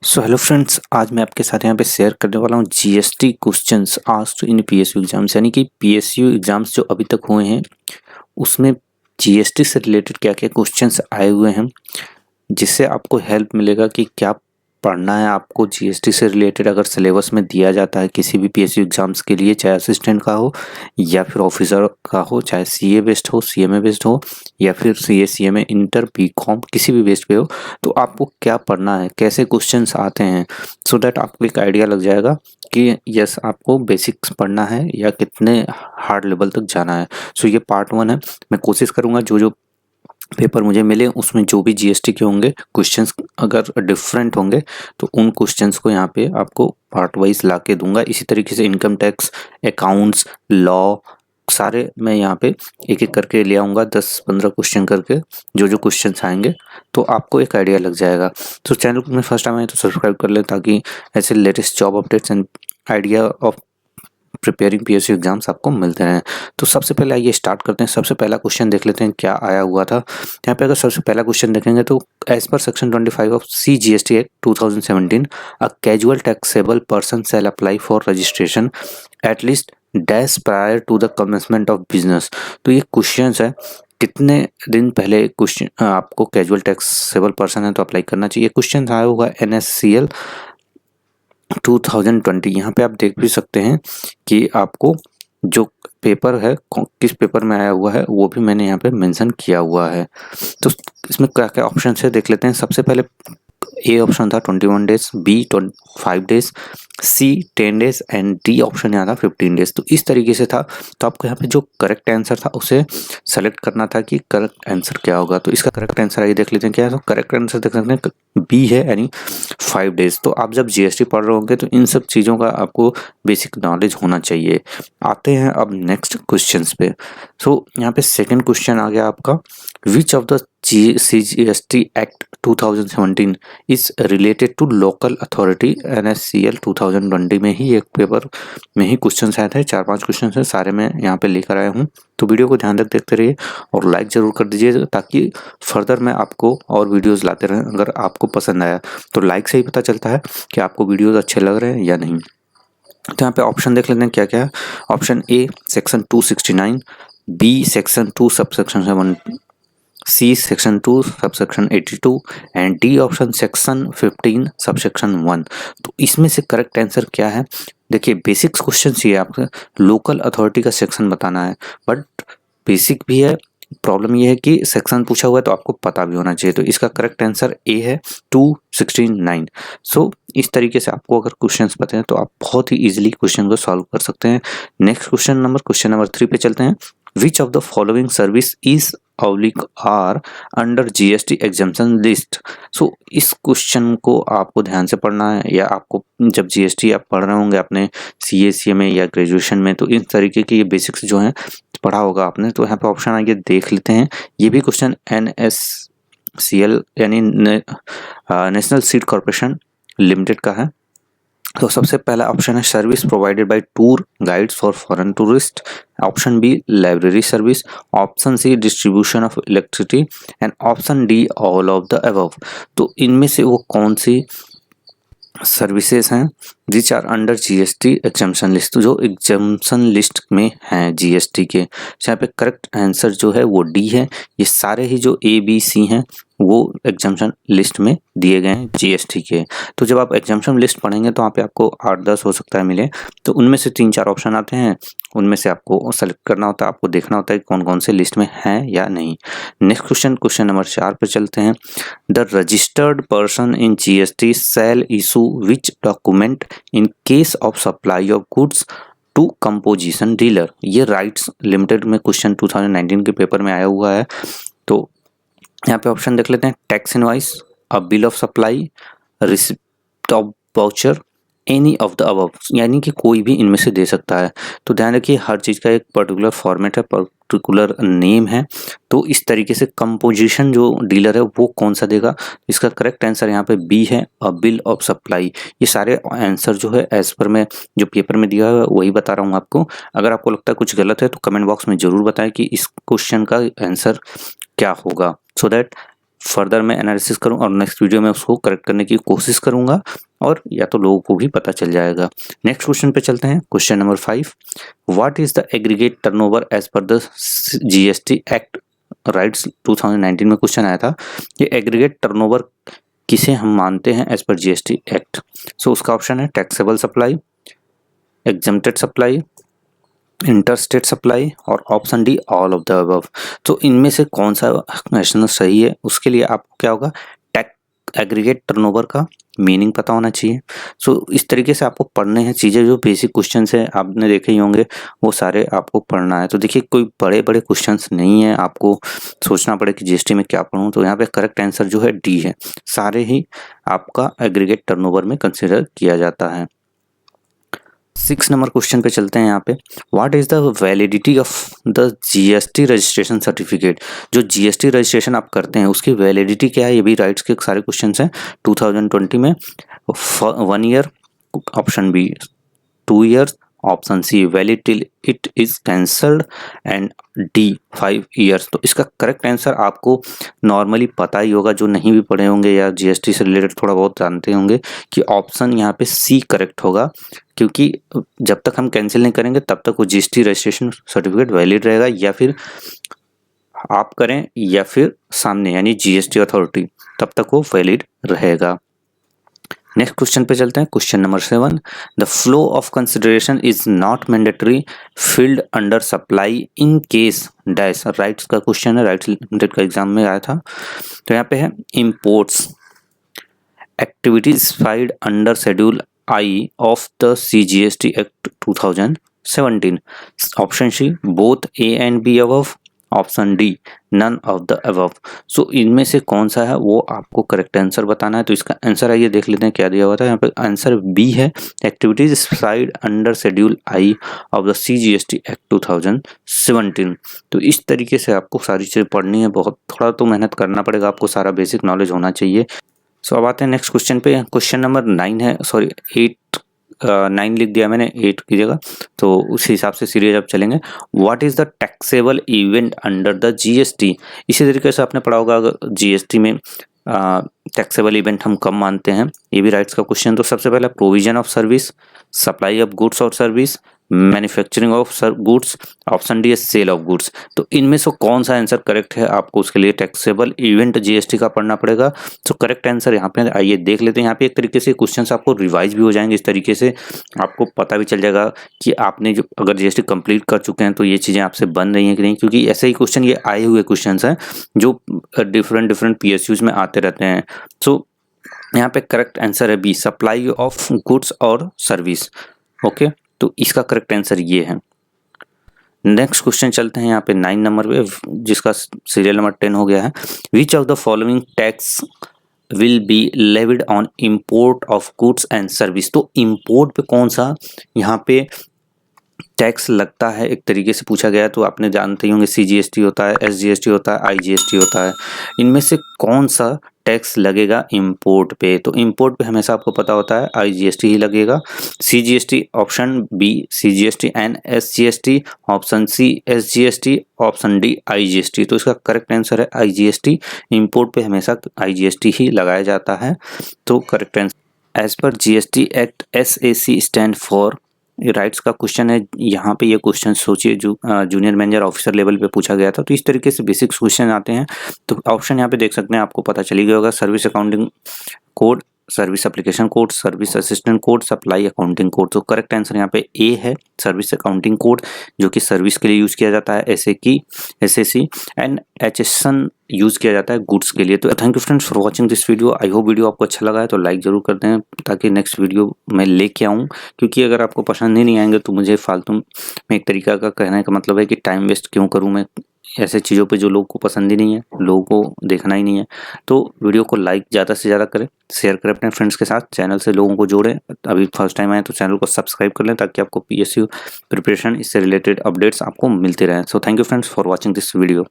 So hello friends, आज मैं आपके साथ यहाँ पे शेयर करने वाला हूँ GST questions asked in PSU exams. यानी कि पीएसयू एग्जाम्स जो अभी तक हुए हैं उसमें जीएसटी से रिलेटेड क्या क्या क्वेश्चंस आए हुए हैं, जिससे आपको हेल्प मिलेगा कि क्या पढ़ना है आपको जीएसटी से रिलेटेड। अगर सिलेबस में दिया जाता है किसी भी पीएसयू एग्जाम्स के लिए, चाहे असिस्टेंट का हो या फिर ऑफिसर का हो, चाहे सीए बेस्ड हो, सीएमए बेस्ड हो या फिर सीए सीएमए इंटर बीकॉम किसी भी बेस्ड पे हो, तो आपको क्या पढ़ना है, कैसे क्वेश्चंस आते हैं, सो दैट आपको एक आइडिया लग जाएगा कि यस आपको बेसिक्स पढ़ना है या कितने हार्ड लेवल तक जाना है। सो ये पार्ट 1 है। मैं कोशिश करूँगा जो जो पेपर मुझे मिले उसमें जो भी जीएसटी के होंगे क्वेश्चंस, अगर डिफरेंट होंगे तो उन क्वेश्चंस को यहाँ पे आपको पार्ट वाइज ला के दूंगा। इसी तरीके से इनकम टैक्स, अकाउंट्स, लॉ सारे मैं यहाँ पे एक एक करके ले आऊँगा, 10-15 क्वेश्चन करके। जो जो क्वेश्चंस आएंगे तो आपको एक आइडिया लग जाएगा। तो चैनल में फर्स्ट टाइम आए तो सब्सक्राइब कर लें ताकि ऐसे latest job updates and idea of preparing PSU exams आपको मिलते हैं। तो सबसे पहले आइए स्टार्ट करते हैं। सबसे पहला क्वेश्चन देख लेते हैं क्या आया हुआ था यहाँ पे। अगर सबसे पहला क्वेश्चन देखेंगे तो as per section 25 of CGST act 2017 a casual taxable person shall apply for registration at least dash prior to the commencement of business. तो ये क्वेश्चन है कितने दिन पहले क्वेश्चन आपको कैजुअल टैक्सेबल पर्सन है तो अप्लाई करना चाहिए। क्वेश्चन आया होगा NSCL 2020। यहाँ पे आप देख भी सकते हैं कि आपको जो पेपर है किस पेपर में आया हुआ है वो भी मैंने यहाँ पे मेंशन किया हुआ है। तो इसमें क्या क्या ऑप्शन है देख लेते हैं। सबसे पहले ए ऑप्शन था 21 days, B 5 days, C 10 days and D option यहाँ था 15 डेज। तो इस तरीके से था। तो आपको यहाँ पे जो करेक्ट आंसर था उसे सेलेक्ट करना था कि करेक्ट आंसर क्या होगा। तो इसका करेक्ट आंसर आइए देख लेते हैं क्या है। तो करेक्ट आंसर देख सकते हैं बी है, यानी 5 डेज। तो आप जब जीएसटी पढ़ रहे होंगे तो इन सब चीज़ों का आपको बेसिक नॉलेज होना चाहिए। आते हैं अब नेक्स्ट क्वेश्चंस पे। सो यहाँ पे सेकंड क्वेश्चन आ गया आपका, which of the CGST act 2017 is related to local authority. NSCL 2020 में ही एक पेपर में ही क्वेश्चन आए थे। 4-5 क्वेश्चन है, सारे मैं यहाँ पे लेकर आया हूँ। तो वीडियो को ध्यान तक देखते रहिए और लाइक ज़रूर कर दीजिए ताकि फर्दर मैं आपको और वीडियोस लाते रहें। अगर आपको पसंद आया तो लाइक से ही पता चलता है कि आपको वीडियोस अच्छे लग रहे हैं या नहीं। तो यहाँ पे ऑप्शन देख लेते हैं क्या क्या है। Option A section 269, B section 2 subsection 7, C section 2 subsection 82 and D option section 15 subsection 1। तो इसमें से करेक्ट आंसर क्या है? देखिए बेसिक्स क्वेश्चन चाहिए आपको, लोकल अथॉरिटी का सेक्शन बताना है, बट बेसिक भी है। प्रॉब्लम ये है कि सेक्शन पूछा हुआ है तो आपको पता भी होना चाहिए। तो इसका करेक्ट आंसर ए है 269। सो इस तरीके से आपको अगर क्वेश्चंस पता है तो आप बहुत ही इजीली क्वेश्चन को सॉल्व कर सकते हैं। नेक्स्ट क्वेश्चन नंबर 3 पे चलते हैं। Which of the following service is are under GST exemption list. So इस क्वेश्चन को आपको ध्यान से पढ़ना है, या आपको जब जीएसटी आप पढ़ रहे होंगे अपने CA में या ग्रेजुएशन में तो इस तरीके के ये बेसिक्स जो हैं पढ़ा होगा आपने। तो यहाँ पे ऑप्शन आगे देख लेते हैं। ये भी क्वेश्चन NSCL यानी नेशनल सीड कॉर्पोरेशन लिमिटेड का है। तो सबसे पहला ऑप्शन है service provided by tour guides for foreign tourist. Option B library service. Option C distribution of electricity and option D all of the above. तो इनमें से वो कौन सी सर्विसेज हैं which are under GST exemption list, तो जो exemption list में हैं जीएसटी के। यहाँ पे करेक्ट आंसर जो है वो डी है। ये सारे ही जो ABC हैं वो एग्जाम्पशन लिस्ट में दिए गए हैं जीएसटी के। तो जब आप एग्जाम्पशन लिस्ट पढ़ेंगे तो वहाँ पे आपको 8-10 हो सकता है मिले, तो उनमें से 3-4 ऑप्शन आते हैं, उनमें से आपको सेलेक्ट करना होता है, आपको देखना होता है कि कौन कौन से लिस्ट में हैं या नहीं। नेक्स्ट क्वेश्चन नंबर 4 पे चलते हैं। The registered person in GST shall issue which document in case of supply of goods to composition dealer. ये राइट्स लिमिटेड में क्वेश्चन 2019 के पेपर में आया हुआ है। तो यहाँ पे ऑप्शन देख लेते हैं। Tax invoice, a bill of supply, receipt of voucher, any of the above, यानी कि कोई भी इनमें से दे सकता है। तो ध्यान रखिए हर चीज़ का एक पर्टिकुलर फॉर्मेट है, पर्टिकुलर नेम है। तो इस तरीके से कंपोजिशन जो डीलर है वो कौन सा देगा, इसका करेक्ट आंसर यहाँ पे बी है, अ बिल ऑफ सप्लाई। ये सारे आंसर जो है एज पर मैं जो पेपर में दिया है वही बता रहा हूँ आपको। अगर आपको लगता है कुछ गलत है तो कमेंट बॉक्स में ज़रूर बताएं कि इस क्वेश्चन का आंसर क्या होगा, सो दैट फर्दर मैं एनालिसिस करूँ और नेक्स्ट वीडियो में उसको करेक्ट करने की कोशिश करूँगा, और या तो लोगों को भी पता चल जाएगा। नेक्स्ट क्वेश्चन पे चलते हैं। Question number 5, what is the aggregate turnover as per the GST act RITES 2019 में क्वेश्चन आया था। ये एग्रीगेट टर्नओवर किसे हम मानते हैं एज पर जीएसटी एक्ट? सो उसका ऑप्शन है taxable supply, exempted supply, interstate supply और option D all of the above. तो इनमें से कौन सा क्वेश्चन सही है, उसके लिए आपको क्या होगा, एग्रीगेट टर्नओवर का मीनिंग पता होना चाहिए। सो इस तरीके से आपको पढ़ने हैं चीज़ें, जो बेसिक क्वेश्चंस है आपने देखे ही होंगे वो सारे आपको पढ़ना है। तो देखिए कोई बड़े बड़े क्वेश्चंस नहीं है, आपको सोचना पड़े कि जीएसटी में क्या पढ़ूं, तो यहाँ पे करेक्ट आंसर जो है डी है। सारे ही आपका एग्रीगेट टर्नओवर में कंसिडर किया जाता है। 6 नंबर क्वेश्चन पे चलते हैं। यहाँ पे what is the validity of the GST registration certificate? जो जीएसटी रजिस्ट्रेशन आप करते हैं उसकी वैलिडिटी क्या है? ये भी राइट्स के सारे क्वेश्चन हैं। 2020 में 1 year, option B 2 years, option C valid till it is cancelled, and D 5 years. तो इसका करेक्ट आंसर आपको नॉर्मली पता ही होगा, जो नहीं भी पढ़े होंगे या जीएसटी से रिलेटेड थोड़ा बहुत जानते होंगे, कि ऑप्शन यहाँ पे सी करेक्ट होगा, क्योंकि जब तक हम कैंसिल नहीं करेंगे तब तक वो जीएसटी रजिस्ट्रेशन सर्टिफिकेट वैलिड रहेगा, या फिर आप करें या फिर सामने यानी जीएसटी अथॉरिटी, तब तक वो वैलिड रहेगा। नेक्स्ट क्वेश्चन पे चलते हैं। Question number 7, the flow of consideration is not mandatory field under supply in case dash. RITES का क्वेश्चन है, राइट्स लिमिटेड का एग्जाम में आया था। तो यहाँ पे है imports activities filed under schedule I of the CGST act 2017। Option C both A and B above, option D none of the above. So इनमें से कौन सा है वो आपको करेक्ट आंसर बताना है। तो इसका आंसर आइए देख लेते हैं क्या दिया हुआ था। यहाँ पे आंसर बी है, activities side under schedule I of the CGST act 2017। तो इस तरीके से आपको सारी चीज़ें पढ़नी है, बहुत थोड़ा तो मेहनत करना पड़ेगा, आपको सारा बेसिक नॉलेज होना चाहिए। सो अब आते हैं नेक्स्ट क्वेश्चन पे। क्वेश्चन नंबर 9 है, सॉरी 9 लिख दिया मैंने, 8 की जगह, तो उस हिसाब से सीरीज अब चलेंगे। What is the taxable event under the GST? इसी तरीके से आपने पढ़ा होगा जीएसटी में टैक्सेबल इवेंट हम कब मानते हैं, ये भी राइट्स का क्वेश्चन। तो सबसे पहला provision of service, supply of goods और service, manufacturing of goods, option D है सेल ऑफ गुड्स। तो इनमें से कौन सा आंसर करेक्ट है, आपको उसके लिए टैक्सेबल इवेंट जीएसटी का पढ़ना पड़ेगा। तो करेक्ट आंसर यहाँ पे आइए देख लेते हैं। यहाँ पे एक तरीके से क्वेश्चंस आपको रिवाइज भी हो जाएंगे, इस तरीके से आपको पता भी चल जाएगा कि आपने जो अगर जीएसटी कंप्लीट कर चुके हैं तो ये चीज़ें आपसे बन रही हैं कि नहीं, क्योंकि ऐसे ही क्वेश्चन ये आए हुए क्वेश्चन हैं जो डिफरेंट PSUs में आते रहते हैं। सो यहाँ पे करेक्ट आंसर है बी, सप्लाई ऑफ गुड्स और सर्विस। ओके, तो इसका करेक्ट आंसर ये है। नेक्स्ट क्वेश्चन चलते हैं यहाँ पे 9 नंबर पे, जिसका सीरियल नंबर 10 हो गया है। विच of the following tax will be levied on import of goods and service? तो इम्पोर्ट पे कौन सा यहाँ पे टैक्स लगता है, एक तरीके से पूछा गया। तो आपने जानते ही होंगे CGST होता है, SGST होता है, IGST होता है। इनमें से कौन सा टैक्स लगेगा इंपोर्ट पे? तो इंपोर्ट पे हमेशा आपको पता होता है IGST ही लगेगा। CGST option B CGST and SGST, option C SGST, option D IGST। तो इसका करेक्ट आंसर है IGST। इंपोर्ट पे हमेशा IGST ही लगाया जाता है। तो correct answer as per GST act SAC stand for, ये राइट्स का क्वेश्चन है। यहाँ पे ये क्वेश्चन सोचिए जो जूनियर मैनेजर ऑफिसर लेवल पे पूछा गया था। तो इस तरीके से बेसिक क्वेश्चन आते हैं। तो ऑप्शन यहाँ पे देख सकते हैं, आपको पता चली गया होगा। Service accounting code, service application code, service assistant code, supply accounting code. तो करेक्ट आंसर यहाँ पे ए है, सर्विस अकाउंटिंग कोड, जो कि सर्विस के लिए यूज़ किया जाता है। SAC एंड HSN यूज़ किया जाता है गुड्स के लिए। तो thank you friends for watching this video. I hope video आपको अच्छा लगा है तो लाइक ज़रूर कर दें, ताकि नेक्स्ट वीडियो मैं लेके आऊँ। क्योंकि अगर आपको पसंद ही नहीं आएंगे तो मुझे फालतू में एक तरीका का कहने का मतलब है कि टाइम वेस्ट क्यों करूँ मैं ऐसे चीज़ों पे जो लोगों को पसंद ही नहीं है, लोगों को देखना ही नहीं है। तो वीडियो को लाइक ज़्यादा से ज़्यादा करें, शेयर करें अपने फ्रेंड्स के साथ, चैनल से लोगों को जोड़ें। अभी फर्स्ट टाइम आए तो चैनल को सब्सक्राइब कर लें, ताकि आपको PSU प्रिपरेशन इससे रिलेटेड अपडेट्स आपको मिलते रहें। So thank you friends for watching this video.